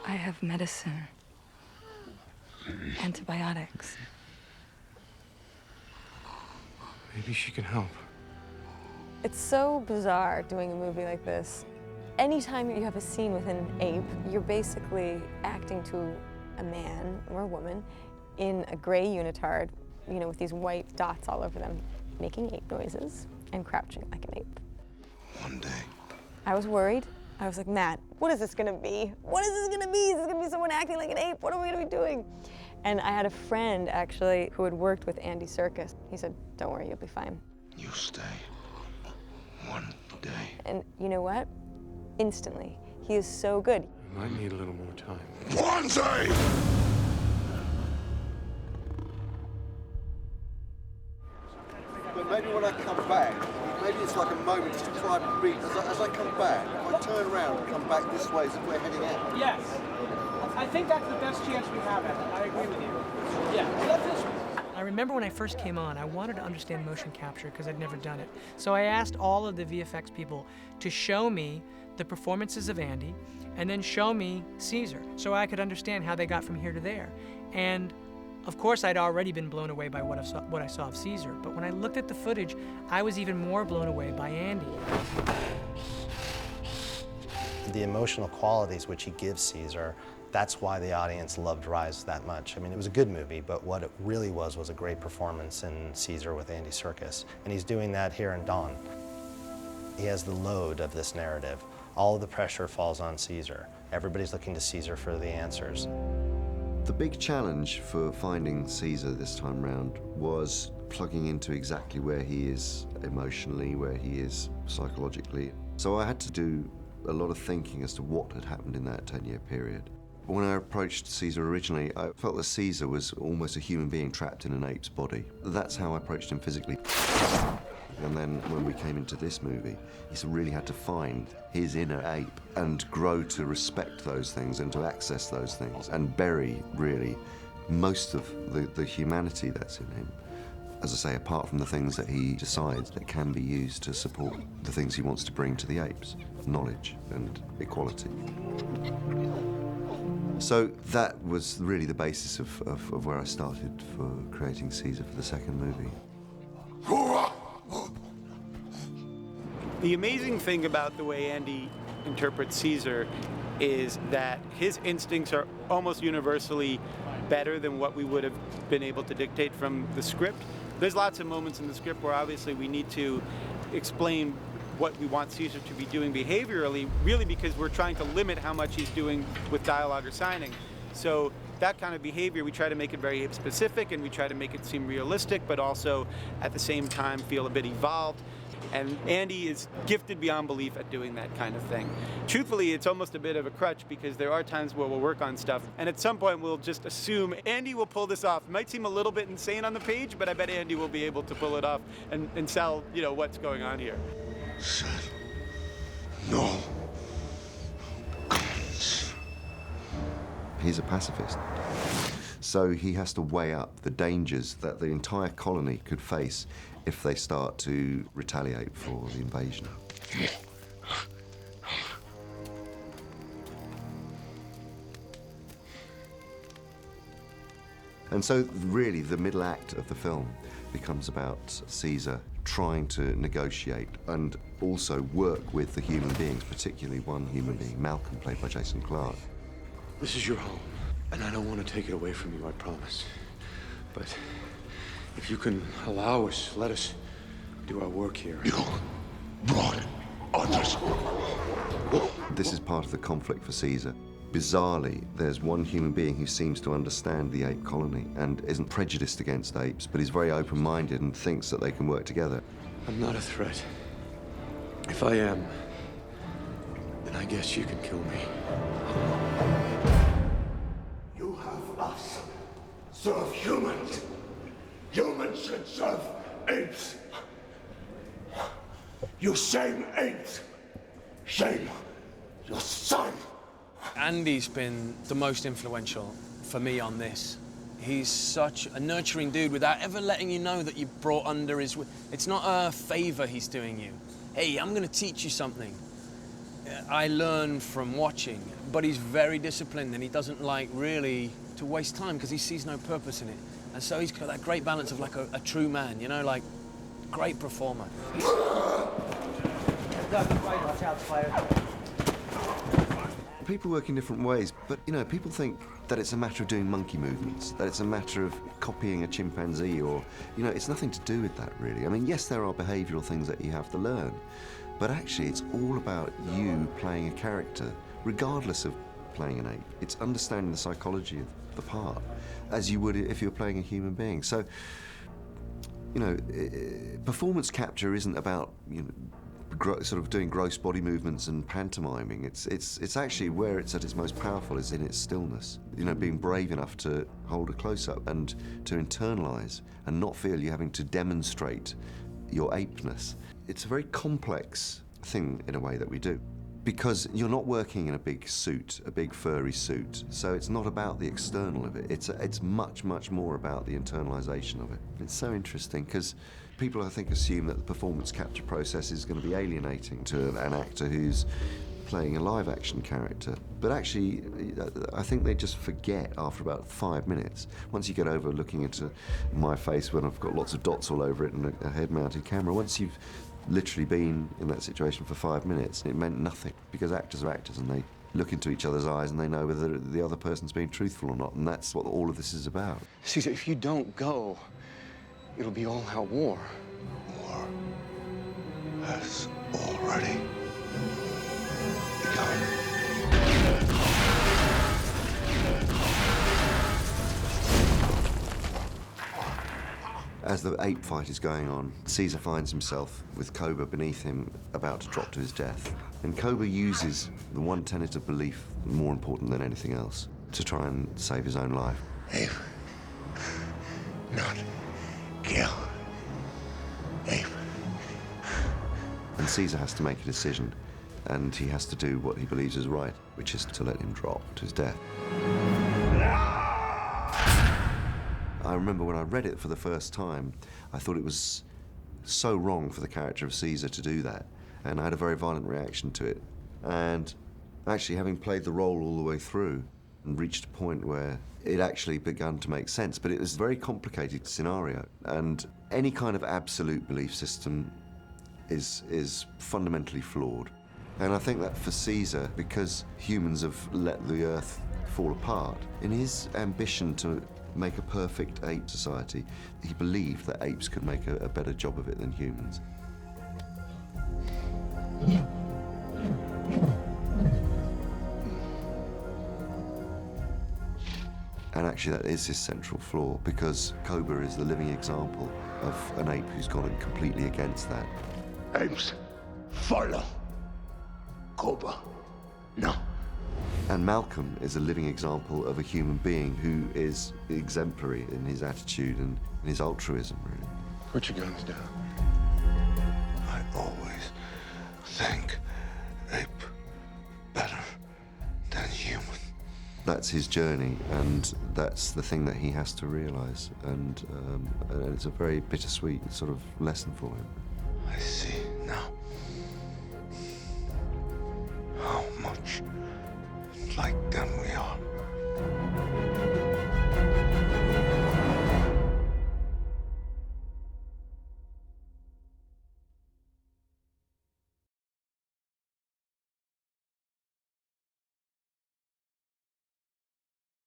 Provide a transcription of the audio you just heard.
I have medicine. Antibiotics. Maybe she can help. It's so bizarre doing a movie like this. Anytime you have a scene with an ape, you're basically acting to a man or a woman in a gray unitard, you know, with these white dots all over them, making ape noises and crouching like an ape. One day. I was worried. I was like, Matt, what is this gonna be? What is this gonna be? Is this gonna be someone acting like an ape? What are we gonna be doing? And I had a friend, actually, who had worked with Andy Serkis. He said, don't worry, you'll be fine. You stay. One day. And you know what? Instantly, he is so good. I might need a little more time. One day! But maybe when I come back, maybe it's like a moment just to climb and breathe. As I come back, if I turn around and come back this way as if we're heading out. Yes. I think that's the best chance we have at it. I agree with you. Yeah. That's this one. I remember when I first came on, I wanted to understand motion capture because I'd never done it. So I asked all of the VFX people to show me the performances of Andy and then show me Caesar so I could understand how they got from here to there. And of course, I'd already been blown away by what I saw of Caesar, but when I looked at the footage, I was even more blown away by Andy. The emotional qualities which he gives Caesar, that's why the audience loved Rise that much. I mean, it was a good movie, but what it really was a great performance in Caesar with Andy Serkis. And he's doing that here in Dawn. He has the load of this narrative. All of the pressure falls on Caesar. Everybody's looking to Caesar for the answers. The big challenge for finding Caesar this time round was plugging into exactly where he is emotionally, where he is psychologically. So I had to do a lot of thinking as to what had happened in that 10-year period. When I approached Caesar originally, I felt that Caesar was almost a human being trapped in an ape's body. That's how I approached him physically. And then when we came into this movie, he really had to find his inner ape and grow to respect those things and to access those things and bury, really, most of the humanity that's in him. As I say, apart from the things that he decides that can be used to support the things he wants to bring to the apes, knowledge and equality. So that was really the basis of where I started for creating Caesar for the second movie. The amazing thing about the way Andy interprets Caesar is that his instincts are almost universally better than what we would have been able to dictate from the script. There's lots of moments in the script where obviously we need to explain what we want Caesar to be doing behaviorally, really because we're trying to limit how much he's doing with dialogue or signing. So that kind of behavior, we try to make it very specific and we try to make it seem realistic, but also at the same time feel a bit evolved. And Andy is gifted beyond belief at doing that kind of thing. Truthfully, it's almost a bit of a crutch because there are times where we'll work on stuff and at some point we'll just assume Andy will pull this off. It might seem a little bit insane on the page, but I bet Andy will be able to pull it off and sell, you know, what's going on here. Said no guns. He's a pacifist. So he has to weigh up the dangers that the entire colony could face if they start to retaliate for the invasion. And so really the middle act of the film becomes about Caesar trying to negotiate and also work with the human beings, particularly one human being, Malcolm, played by Jason Clarke. This is your home, and I don't want to take it away from you, I promise. But if you can allow us, let us do our work here. You brought others. This is part of the conflict for Caesar. Bizarrely, there's one human being who seems to understand the ape colony and isn't prejudiced against apes, but is very open-minded and thinks that they can work together. I'm not a threat. If I am, then I guess you can kill me. You have us serve humans. Humans should serve apes. You shame apes. Shame your son. Andy's been the most influential for me on this. He's such a nurturing dude without ever letting you know that you brought under his... It's not a favor he's doing you. Hey, I'm gonna teach you something. I learn from watching, but he's very disciplined and he doesn't like really to waste time because he sees no purpose in it. And so he's got that great balance of like a true man, you know, like great performer. People work in different ways, but you know, people think that it's a matter of doing monkey movements, that it's a matter of copying a chimpanzee, or, you know, it's nothing to do with that really. I mean, yes, there are behavioural things that you have to learn, but actually it's all about you playing a character, regardless of playing an ape. It's understanding the psychology of the part, as you would if you were playing a human being. So, you know, performance capture isn't about, you know, sort of doing gross body movements and pantomiming. It's actually where it's at its most powerful is in its stillness. You know, being brave enough to hold a close-up and to internalise and not feel you're having to demonstrate your apeness. It's a very complex thing in a way that we do, because you're not working in a big suit, a big furry suit, so it's not about the external of it. It's much, much more about the internalisation of it. It's so interesting because people, I think, assume that the performance capture process is going to be alienating to an actor who's playing a live-action character. But actually, I think they just forget after about 5 minutes. Once you get over looking into my face when I've got lots of dots all over it and a head-mounted camera, once you've literally been in that situation for 5 minutes, it meant nothing, because actors are actors and they look into each other's eyes and they know whether the other person's being truthful or not, and that's what all of this is about. Caesar, if you don't go, it'll be all out war. War has already begun. As the ape fight is going on, Caesar finds himself with Koba beneath him, about to drop to his death. And Koba uses the one tenet of belief, more important than anything else, to try and save his own life. Ape. Not kill. Ape. And Caesar has to make a decision, and he has to do what he believes is right, which is to let him drop to his death. I remember when I read it for the first time, I thought it was so wrong for the character of Caesar to do that, and I had a very violent reaction to it. And actually, having played the role all the way through and reached a point where it actually began to make sense, but it was a very complicated scenario, and any kind of absolute belief system is fundamentally flawed. And I think that for Caesar, because humans have let the earth fall apart, in his ambition to make a perfect ape society, he believed that apes could make a better job of it than humans. And actually that is his central flaw, because Koba is the living example of an ape who's gone completely against that. Apes, follow. Koba, no. And Malcolm is a living example of a human being who is exemplary in his attitude and in his altruism, really. Put your guns down. I always think ape better than human. That's his journey, and that's the thing that he has to realise, and it's a very bittersweet sort of lesson for him. I see now how much like them we are.